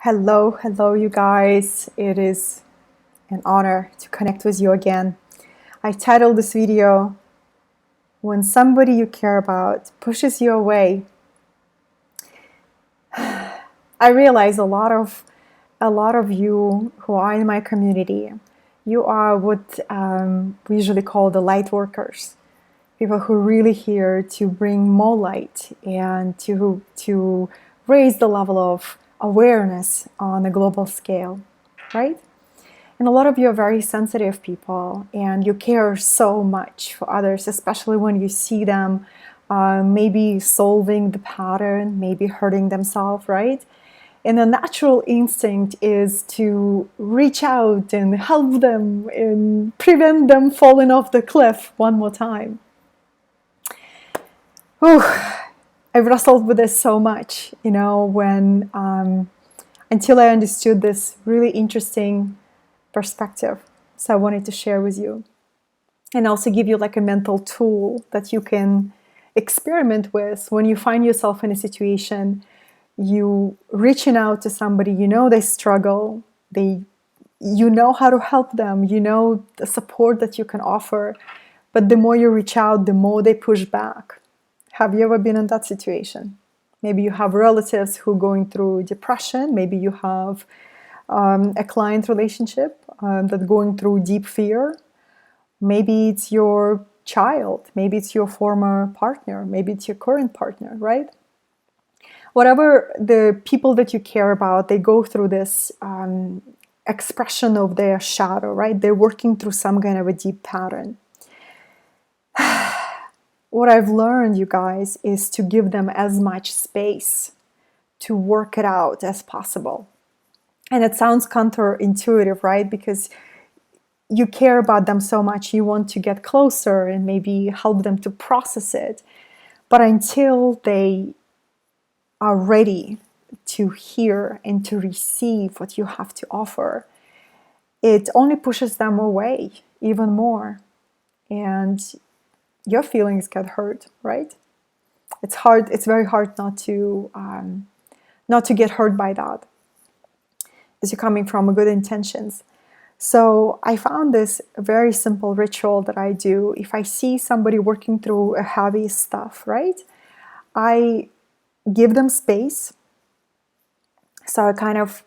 Hello, you guys. It is an honor to connect with you again. I titled this video, When Somebody You Care About Pushes You Away. I realize a lot of you who are in my community, you are what we usually call the light workers. People who are really here to bring more light and to raise the level of awareness on a global scale, right? And a lot of you are very sensitive people and you care so much for others, especially when you see them maybe solving the pattern, maybe hurting themselves, right? And the natural instinct is to reach out and help them and prevent them falling off the cliff one more time. Whew. I've wrestled with this so much, when until I understood this really interesting perspective. So I wanted to share with you and also give you like a mental tool that you can experiment with when you find yourself in a situation, you reaching out to somebody, they struggle, you know how to help them, the support that you can offer, but the more you reach out, the more they push back. Have you ever been in that situation? Maybe you have relatives who are going through depression. Maybe you have a client relationship that's going through deep fear. Maybe it's your child. Maybe it's your former partner. Maybe it's your current partner, right? Whatever the people that you care about, they go through this expression of their shadow, right? They're working through some kind of a deep pattern. What I've learned, you guys, is to give them as much space to work it out as possible. And it sounds counterintuitive, right? Because you care about them so much, you want to get closer and maybe help them to process it. But until they are ready to hear and to receive what you have to offer, it only pushes them away even more. And your feelings get hurt, right? It's hard. It's very hard not to get hurt by that, as you're coming from good intentions. So I found this very simple ritual that I do. If I see somebody working through a heavy stuff, right, I give them space. So I kind of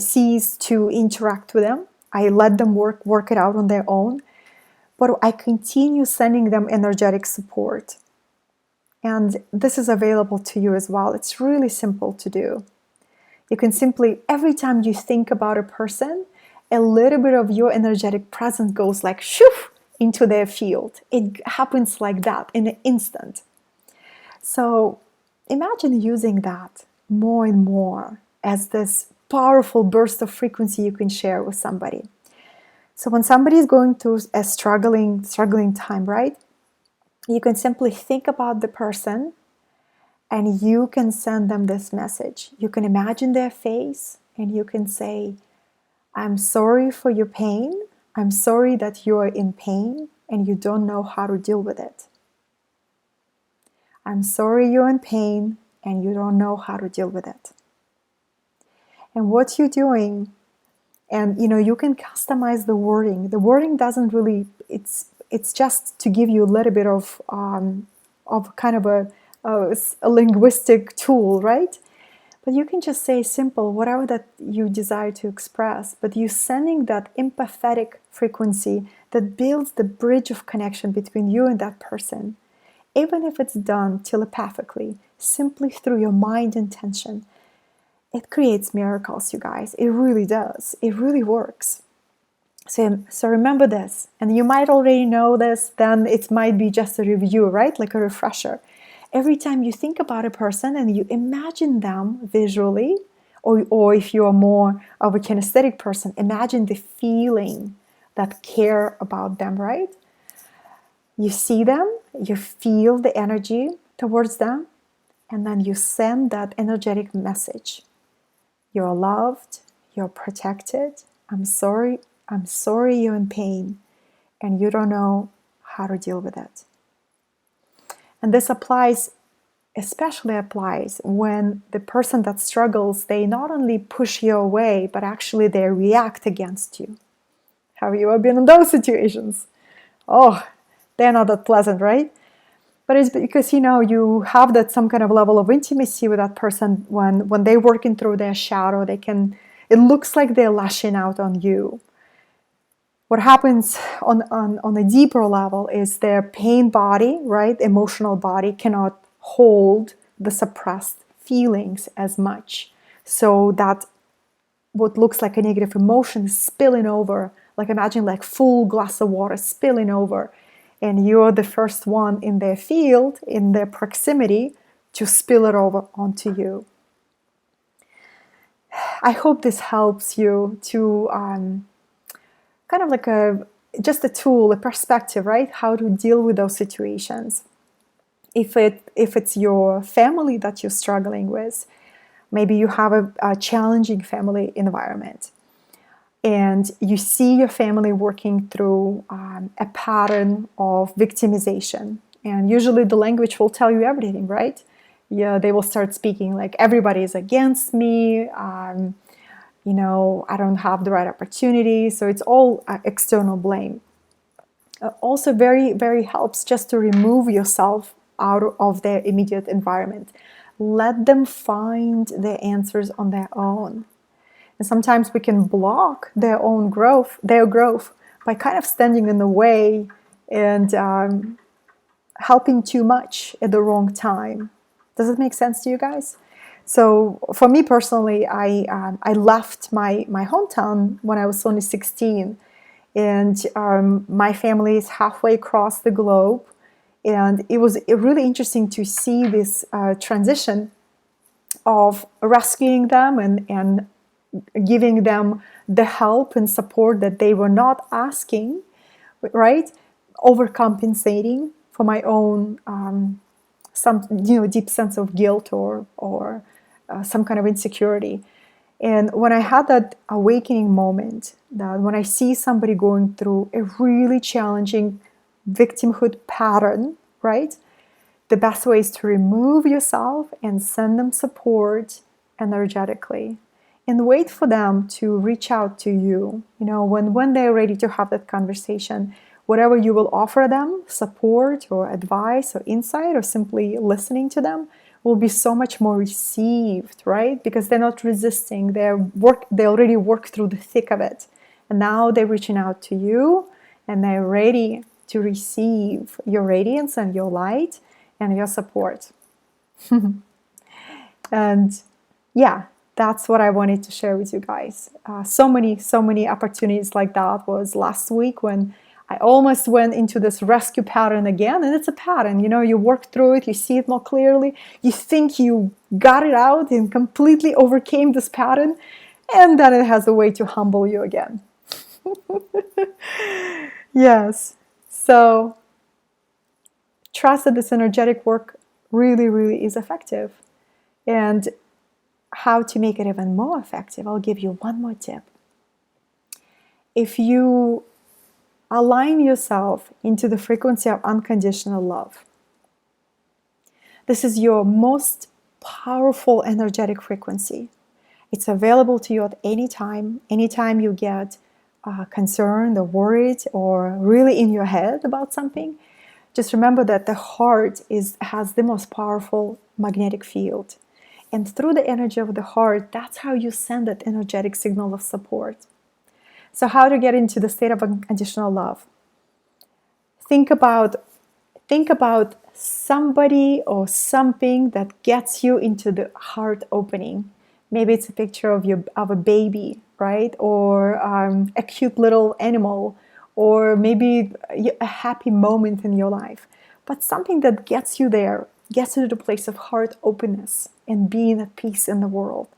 cease to interact with them. I let them work it out on their own. But I continue sending them energetic support. And this is available to you as well. It's really simple to do. You can simply, every time you think about a person, a little bit of your energetic presence goes like shoof into their field. It happens like that in an instant. So imagine using that more and more as this powerful burst of frequency you can share with somebody. So when somebody is going through a struggling time, right? You can simply think about the person and you can send them this message. You can imagine their face and you can say, I'm sorry for your pain. I'm sorry that you are in pain and you don't know how to deal with it. I'm sorry you're in pain and you don't know how to deal with it. And what you're doing, and you can customize the wording. The wording doesn't really, it's just to give you a little bit of kind of a linguistic tool, right? But you can just say simple, whatever that you desire to express, but you're sending that empathetic frequency that builds the bridge of connection between you and that person. Even if it's done telepathically, simply through your mind intention, it creates miracles, you guys. It really does. It really works. So remember this. And you might already know this, then it might be just a review, right? Like a refresher. Every time you think about a person and you imagine them visually, or if you are more of a kinesthetic person, imagine the feeling, that care about them, right? You see them, you feel the energy towards them, and then you send that energetic message. You're loved, you're protected. I'm sorry you're in pain and you don't know how to deal with it. And this applies especially applies when the person that struggles, they not only push you away, but actually they react against you. Have you ever been in those situations? Oh, they're not that pleasant, right? But it's because, you have that some kind of level of intimacy with that person. When they're working through their shadow, it looks like they're lashing out on you. What happens on a deeper level is their pain body, right, emotional body, cannot hold the suppressed feelings as much. So that what looks like a negative emotion is spilling over. Like imagine like full glass of water spilling over, and you're the first one in their field, in their proximity, to spill it over onto you. I hope this helps you to kind of like just a tool, a perspective, right? How to deal with those situations. If it's your family that you're struggling with, maybe you have a challenging family environment, and you see your family working through a pattern of victimization. And usually the language will tell you everything, right? Yeah, they will start speaking like everybody is against me. I don't have the right opportunity. So it's all external blame. Also very, very helps just to remove yourself out of their immediate environment. Let them find the answers on their own. And sometimes we can block their growth by kind of standing in the way and helping too much at the wrong time. Does it make sense to you guys? So for me personally, I left my hometown when I was only 16, and my family is halfway across the globe, and it was really interesting to see this transition of rescuing them and giving them the help and support that they were not asking, right? Overcompensating for my own some deep sense of guilt or some kind of insecurity. And when I had that awakening moment, that when I see somebody going through a really challenging victimhood pattern, right? The best way is to remove yourself and send them support energetically, and wait for them to reach out to you. When they're ready to have that conversation, whatever you will offer them, support or advice or insight or simply listening to them, will be so much more received, right? Because they're not resisting. They already worked through the thick of it. And now they're reaching out to you, and they're ready to receive your radiance and your light and your support. And yeah, that's what I wanted to share with you guys. So many opportunities like that was last week when I almost went into this rescue pattern again. And it's a pattern, you work through it, you see it more clearly, you think you got it out and completely overcame this pattern, and then it has a way to humble you again. Yes. So trust that this energetic work really, really is effective. And how to make it even more effective, I'll give you one more tip. If you align yourself into the frequency of unconditional love, this is your most powerful energetic frequency. It's available to you at any time you get concerned or worried or really in your head about something. Just remember that the heart has the most powerful magnetic field. And through the energy of the heart, that's how you send that energetic signal of support. So how to get into the state of unconditional love? Think about somebody or something that gets you into the heart opening. Maybe it's a picture of a baby, right? Or a cute little animal, or maybe a happy moment in your life. But something that gets you there, gets you to the place of heart openness and being at peace in the world.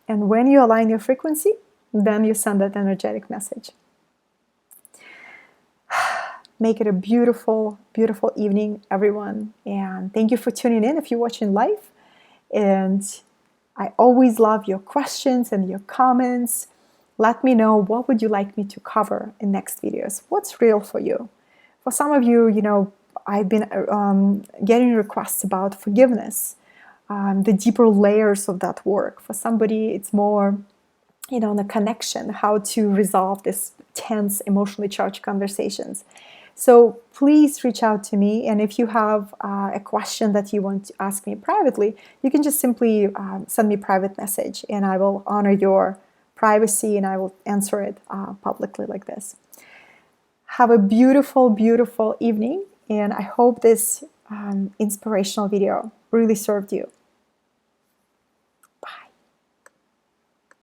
And when you align your frequency, then you send that energetic message. Make it a beautiful, beautiful evening, everyone. And thank you for tuning in if you're watching live. And I always love your questions and your comments. Let me know, what would you like me to cover in next videos? What's real for you? For some of you, I've been getting requests about forgiveness, the deeper layers of that work. For somebody, it's more, the connection, how to resolve this tense, emotionally charged conversations. So please reach out to me. And if you have a question that you want to ask me privately, you can just simply send me a private message, and I will honor your privacy and I will answer it publicly like this. Have a beautiful, beautiful evening. And I hope this inspirational video really served you.